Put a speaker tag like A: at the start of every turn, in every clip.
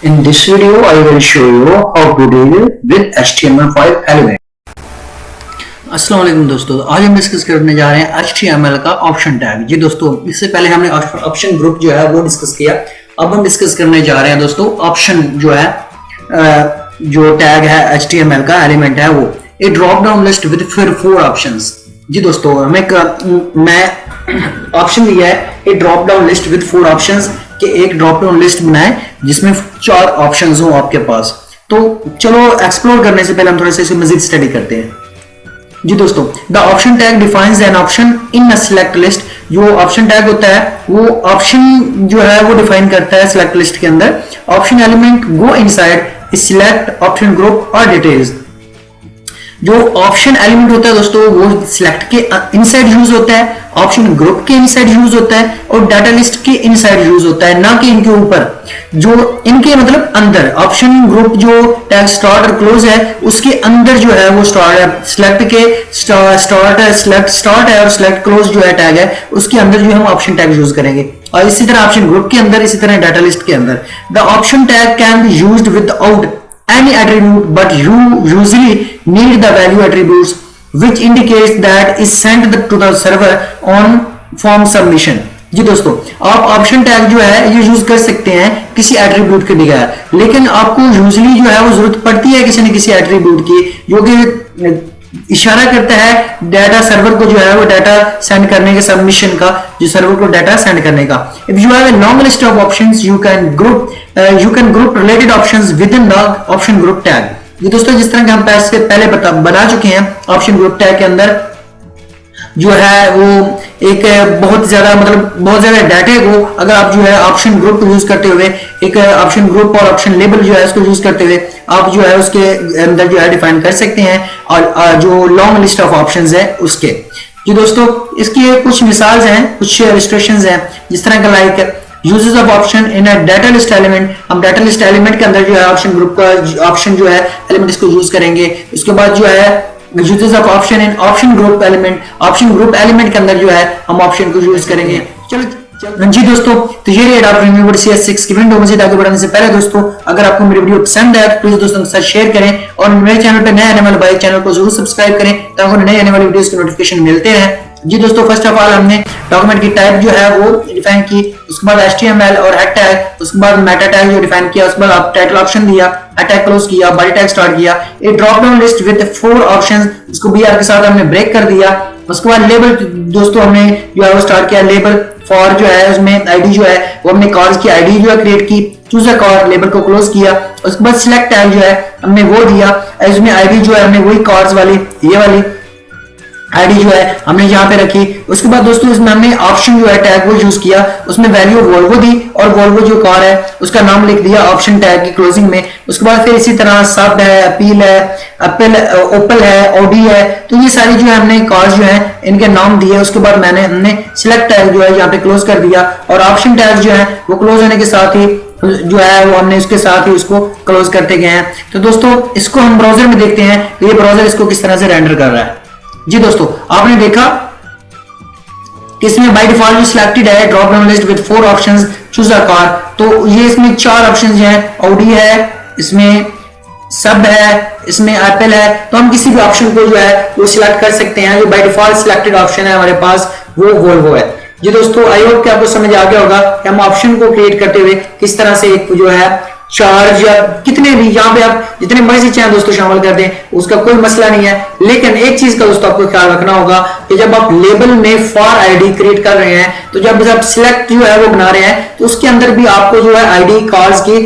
A: In this video, I will show you how to deal with HTML5 element. अस्सलाम वालेकुम दोस्तों, आज हम डिस्कस करने जा रहे हैं HTML का ऑप्शन टैग। जी दोस्तों, इससे पहले हमने ऑप्शन ग्रुप जो है वो डिस्कस किया। अब हम डिस्कस करने जा रहे हैं दोस्तों ऑप्शन जो है जो टैग है HTML का एलिमेंट है वो a drop down list with फिर 4 ऑप्शंस। जी दोस्तों, मैं ऑप्शन दिया है a drop down list with 4 options कि एक ड्रॉप डाउन लिस्ट बनाए जिसमें 4 ऑप्शंस हो आपके पास। तो चलो एक्सप्लोर करने से पहले हम थोड़ा सा इसे मजीद स्टडी करते हैं। जी दोस्तों, the option tag defines an option in a select list. जो ऑप्शन टैग होता है वो ऑप्शन जो है वो डिफाइन करता है सिलेक्ट लिस्ट के अंदर। Option element go inside select option group और डिटेल्स। जो ऑप्शन एलिमेंट होता है दोस्तों वो सिलेक्ट के इनसाइड यूज होता है, ऑप्शन ग्रुप के इनसाइड यूज होता है और डाटा लिस्ट के इनसाइड यूज होता है, ना कि इनके ऊपर। जो इनके मतलब अंदर ऑप्शन ग्रुप जो टैग स्टार्ट और क्लोज है उसके अंदर जो है वो स्टार्ट है, सिलेक्ट के स्टार्ट है और सिलेक्ट क्लोज जो है टैग है उसके अंदर जो हम ऑप्शन टैग यूज करेंगे। और इसी तरह ऑप्शन ग्रुप के अंदर, इसी तरह डाटा लिस्ट के अंदर। The option tag can be used without any attribute, but you usually need the value attributes which indicates that is sent to the server on form submission। जी दोस्तों, आप option tag जो है ये use कर सकते हैं किसी एट्रीब्यूट के बगैर, लेकिन आपको यूजली जो है वो जरूरत पड़ती है किसी न किसी एट्रीब्यूट की जो कि इशारा करता है डाटा सर्वर को जो है वो डाटा सेंड करने के सबमिशन का, जो सर्वर को डाटा सेंड करने का। If you have a long list of options you can group related options with in the option group tag. ये दोस्तों, जिस तरह के हम पहले बना चुके हैं ऑप्शन ग्रुप टैग के अंदर जो है वो एक बहुत ज्यादा डाटे को अगर आप जो है ऑप्शन ग्रुप को यूज करते हुए एक ऑप्शन ग्रुप और ऑप्शन लेबल जो है उसको यूज करते हुए आप जो है उसके अंदर जो है डिफाइन कर सकते हैं और जो लॉन्ग लिस्ट ऑफ ऑप्शंस है उसके। जी दोस्तों, इसकी कुछ मिसाल हैं, कुछ इलस्ट्रेशंस हैं, जिस तरह का like uses of option in a data list element. हम डाटा लिस्ट एलिमेंट के अंदर जो है ऑप्शन ग्रुप का ऑप्शन जो है एलिमेंट इसको यूज करेंगे। उसके बाद जो है uses of option in option group element, option group element के अंदर जो है हम ऑप्शन को यूज करेंगे। चलो जी दोस्तों, तो ये रही एडोब प्रीमियर CS6 की विंडो। मजीद आगे बढ़ने से पहले दोस्तों, अगर आपको मेरी वीडियो पसंद आए तो प्लीज दोस्तों के साथ शेयर करें और मेरे चैनल पे नए आने वाले भाई चैनल को जरूर सब्सक्राइब करें ताकि नए आने वाली वीडियोस के नोटिफिकेशन मिलते हैं। जी दोस्तों, फर्स्ट ऑफ ऑल हमने डॉक्यूमेंट की टाइप जो है वो डिफाइन की, उसके बाद HTML और हेड टैग, उसके बाद मेटा टैग जो डिफाइन किया, उसके बाद आप टाइटल ऑप्शन दिया, टैग क्लोज किया, बॉडी टैग स्टार्ट किया, a drop down list with 4 options, इसको BR के साथ हमने ब्रेक कर दिया। उसके बाद लेबल दोस्तों हमने जो है वो स्टार्ट किया, लेबल फॉर जो है उसमें आईडी जो है वो हमने कार्स की आईडी जो है क्रिएट की, चूज अ कार, लेबल को क्लोज किया। उसके बाद सिलेक्ट टैग जो है हमने वो दिया, इसमें आईडी जो है हमने वही कार्स वाली ये वाली आईडी जो है हमने यहाँ पे रखी। उसके बाद दोस्तों इसमें हमने ऑप्शन जो है टैग वो यूज किया, उसमें वैल्यू वोल्वो दी और वोल्वो जो कार है उसका नाम लिख दिया ऑप्शन टैग की क्लोजिंग में। उसके बाद फिर इसी तरह सब है, अपील है, ओपल है, ऑडी है, तो ये सारी जो है हमने कार्स जो है इनके नाम दिए। उसके बाद हमने सिलेक्ट टैग जो है यहाँ पे क्लोज कर दिया और ऑप्शन टैग जो है वो क्लोज होने के साथ ही जो है वो हमने इसके साथ ही उसको क्लोज करते गए हैं। तो दोस्तों इसको हम ब्राउजर में देखते हैं कि ये ब्राउजर इसको किस तरह से रेंडर कर रहा है। जी दोस्तों, आपने देखा कि इसमें बाय डिफॉल्ट जो सिलेक्टेड है drop down list with 4 options choose a car, तो ये इसमें 4 ऑप्शंस हैं, ऑडी है, इसमें सब है, इसमें एप्पल है, तो हम किसी भी ऑप्शन को जो है वो सिलेक्ट कर सकते हैं। जो बाय डिफॉल्ट सिलेक्टेड ऑप्शन है हमारे पास वो वोल्वो है। जी दोस्तों, आई होप कि आपको समझ आ गया होगा कि हम ऑप्शन को क्रिएट करते हुए किस तरह से एक जो है चार्ज या कितने भी यहाँ पे आप जितने मर्जी चाहें दोस्तों शामिल कर दें, उसका कोई मसला नहीं है। लेकिन एक चीज का दोस्तों आपको ख्याल रखना होगा कि जब आप लेबल में फॉर आईडी क्रिएट कर रहे हैं तो जब आप सिलेक्ट जो है वो बना रहे हैं तो उसके अंदर भी आपको जो है आईडी कार्ड्स की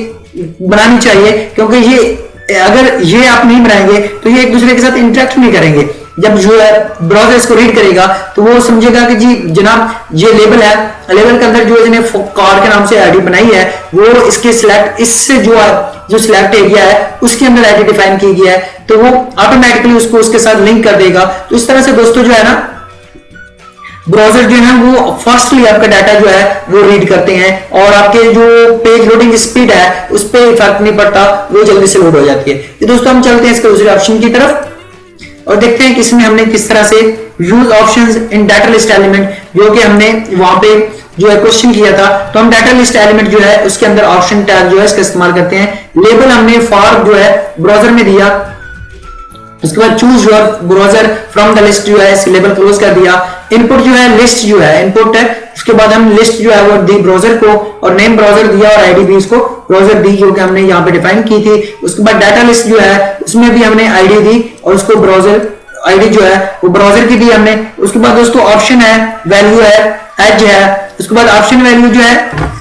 A: बनानी चाहिए, क्योंकि ये अगर ये आप नहीं बनाएंगे तो ये एक दूसरे के साथ इंटरेक्ट नहीं करेंगे। जब जो है ब्राउजर इसको रीड करेगा तो वो समझेगा कि जी जनाब ये लेबल है, लेबल के अंदर जो इसने कार के नाम से आईडी बनाई है वो इसके सिलेक्ट इससे जो सिलेक्ट एरिया है उसके अंदर आईडी डिफाइन की गया है, तो वो ऑटोमेटिकली उसको उसके साथ लिंक कर देगा। तो इस तरह से दोस्तों जो है ना ब्राउजर जो है वो फास्टली आपका डाटा जो है वो रीड करते हैं और आपके जो पेज लोडिंग स्पीड है उस पर इफेक्ट नहीं पड़ता, वो जल्दी से लोड हो जाती है। तो दोस्तों हम चलते हैं इसके दूसरे ऑप्शन की तरफ और देखते हैं कि इसमें हमने किस तरह से यूज ऑप्शंस इन डाटा लिस्ट एलिमेंट, जो कि हमने वहां पे जो है क्वेश्चन किया था, तो हम डाटा लिस्ट एलिमेंट जो है उसके अंदर ऑप्शन टैग जो है इसका इस्तेमाल करते हैं। लेबल हमने फॉर जो है ब्राउजर में दिया, उसके बाद choose your browser from the list जो है इस लेबल क्लोज कर दिया। इनपुट जो है लिस्ट जो है इनपुट है, उसके बाद हम लिस्ट जो है वो दी ब्राउजर को और नेम ब्राउजर दिया और आईडी भी उसको ब्राउजर दी जो कि हमने यहाँ पे डिफाइन की थी। उसके बाद डाटा लिस्ट जो है उसमें भी हमने आईडी दी और उसको ब्राउजर आईडी जो है वो ब्राउजर की दी हमने। उसके बाद दोस्तों ऑप्शन है, वैल्यू है, एज है, उसके बाद ऑप्शन वैल्यू जो है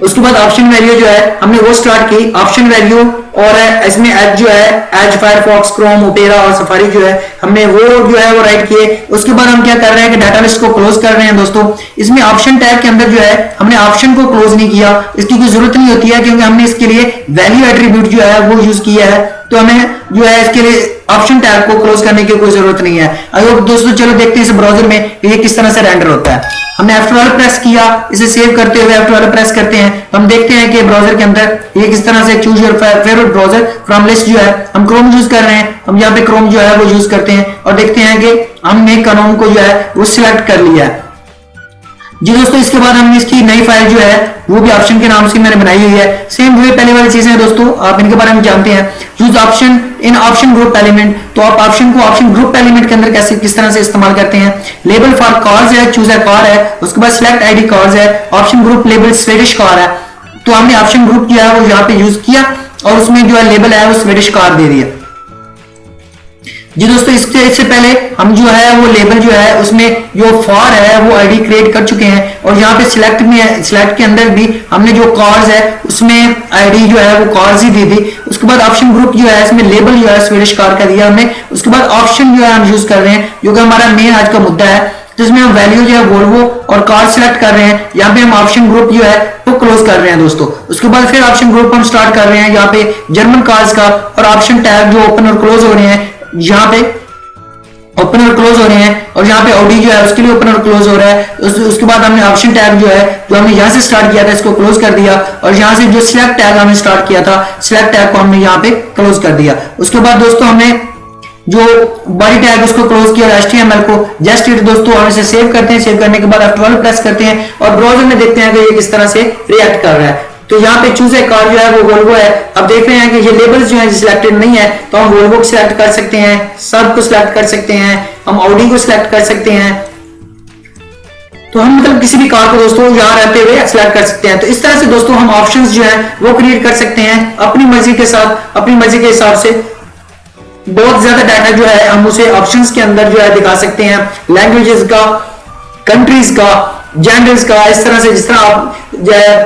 A: उसके बाद ऑप्शन वैल्यू जो है हमने वो स्टार्ट की ऑप्शन वैल्यू, और इसमें एज जो है एज, फायरफॉक्स, क्रोम, ओपेरा और सफारी जो है हमने वो जो है वो राइट किए। उसके बाद हम क्या कर रहे हैं कि डाटा लिस्ट को क्लोज कर रहे हैं दोस्तों। इसमें ऑप्शन टैग के अंदर जो है हमने ऑप्शन को क्लोज नहीं किया, इसकी कोई जरूरत नहीं होती है क्योंकि हमने इसके लिए वैल्यू एट्रीब्यूट जो है वो यूज किया है, तो हमें जो है इसके लिए ऑप्शन टैग को क्लोज करने की कोई जरूरत नहीं है। अगर दोस्तों चलो देखते हैं इस ब्राउजर में ये किस तरह से रेंडर होता है। हमने F12 प्रेस किया, इसे सेव करते हुए F12 प्रेस करते हैं, हम देखते हैं कि ब्राउजर के अंदर ये किस तरह से choose your favourite browser from list जो है हम क्रोम यूज कर रहे हैं, हम यहाँ पे क्रोम जो है वो यूज करते हैं और देखते हैं कि हमने क्रोम को जो है वो सिलेक्ट कर लिया है जी दोस्तों। इसके बाद हमने इसकी नई फाइल जो है वो भी ऑप्शन के नाम से मैंने बनाई हुई है। सेम वही पहले वाली चीजें हैं दोस्तों, आप इनके बारे में जानते हैं। Use option in option group element, तो आप ऑप्शन को ऑप्शन ग्रुप एलिमेंट के अंदर कैसे किस तरह से इस्तेमाल करते हैं। लेबल फॉर कार्स है, चूज ए कार है, उसके बाद सिलेक्ट आईडी कार्स है, option group label Swedish car है, तो हमने ऑप्शन ग्रुप जो है वो यहाँ पे यूज किया और उसमें जो है लेबल है वो स्वीडिश कार दे दिया जी दोस्तों। इससे पहले हम जो है वो लेबल जो है उसमें जो फॉर है वो आईडी क्रिएट कर चुके हैं और यहाँ पे सिलेक्ट में सिलेक्ट के अंदर भी हमने जो कार्स है उसमें आईडी जो है वो कार्स ही दी थी। उसके बाद ऑप्शन ग्रुप जो है इसमें लेबल जो है स्वीडिश कार का दिया हमने। उसके बाद ऑप्शन जो है हम यूज कर रहे हैं जो कि हमारा मेन आज का मुद्दा है, जिसमें हम वैल्यू जो है वोल्वो और कार सिलेक्ट कर रहे हैं। यहाँ पे हम ऑप्शन ग्रुप जो है वो क्लोज कर रहे हैं दोस्तों। उसके बाद फिर ऑप्शन ग्रुप हम स्टार्ट कर रहे हैं यहाँ पे जर्मन कार्स का, और ऑप्शन टैग जो ओपन और क्लोज हो रहे हैं यहाँ पे ओपन और क्लोज हो रहे हैं, और यहाँ पे ऑडी जो है उसके लिए ओपन और क्लोज हो रहा है। उसके बाद हमने ऑप्शन टैग जो है जो हमने यहाँ से स्टार्ट किया था इसको क्लोज कर दिया, और यहाँ से जो सिलेक्ट टैग हमने स्टार्ट किया था सिलेक्ट टैग को हमने यहाँ पे क्लोज कर दिया। उसके बाद दोस्तों हमने जो बॉडी टैग उसको क्लोज किया HTML को। जस्ट इट दोस्तों हम इसे सेव करते हैं, सेव करने के बाद F12 प्रेस करते हैं और ब्राउजर में देखते हैं कि ये किस तरह से रिएक्ट कर रहा है। तो यहाँ पे चूज ए कार जो है वो वोल्वो है। अब देख रहे हैं कि ये लेबल्स जो है सिलेक्टेड नहीं है, तो हम वोल्वो को सिलेक्ट कर सकते हैं, सब को सिलेक्ट कर सकते हैं, हम ऑडी को सिलेक्ट कर सकते हैं। तो हम मतलब किसी भी कार को दोस्तों यहाँ रहते हुए सिलेक्ट कर सकते हैं। तो इस तरह से दोस्तों हम ऑप्शंस जो है वो क्रिएट कर सकते हैं अपनी मर्जी के साथ, अपनी मर्जी के हिसाब से। बहुत ज्यादा डाटा जो है हम उसे ऑप्शंस के अंदर जो है दिखा सकते हैं, लैंग्वेजेस का, कंट्रीज का, जेंडर्स का। इस तरह से जिस तरह आप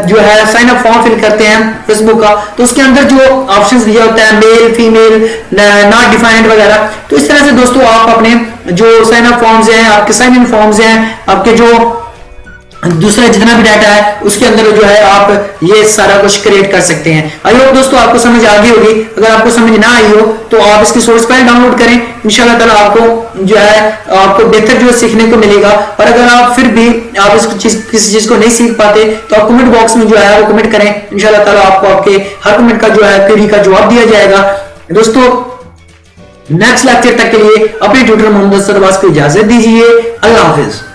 A: जो है साइन अप फॉर्म फिल करते हैं फेसबुक का, तो उसके अंदर जो ऑप्शंस दिया होता है मेल, फीमेल, नॉट डिफाइंड वगैरह, तो इस तरह से दोस्तों आप अपने जो साइन अप फॉर्म्स हैं, आपके साइन इन फॉर्म्स हैं, आपके जो दूसरा जितना भी डाटा है उसके अंदर जो है आप ये सारा कुछ क्रिएट कर सकते हैं। आई होप दोस्तों आपको समझ आ गई होगी। अगर आपको समझ ना आई हो तो आप इसकी सोर्स फाइल डाउनलोड करें, इंशाल्लाह ताला आपको जो है आपको बेहतर जो सीखने को मिलेगा। और अगर आप फिर भी आप किसी चीज को नहीं सीख पाते तो आप कमेंट बॉक्स में जो है वो कमेंट करें, इंशाल्लाह ताला आपको आपके हर कमेंट का जो है क्वेरी का जवाब दिया जाएगा। दोस्तों नेक्स्ट लेक्चर तक के लिए अपने ट्यूटर मोहम्मद सरवास को इजाजत दीजिए। अल्लाह हाफिज।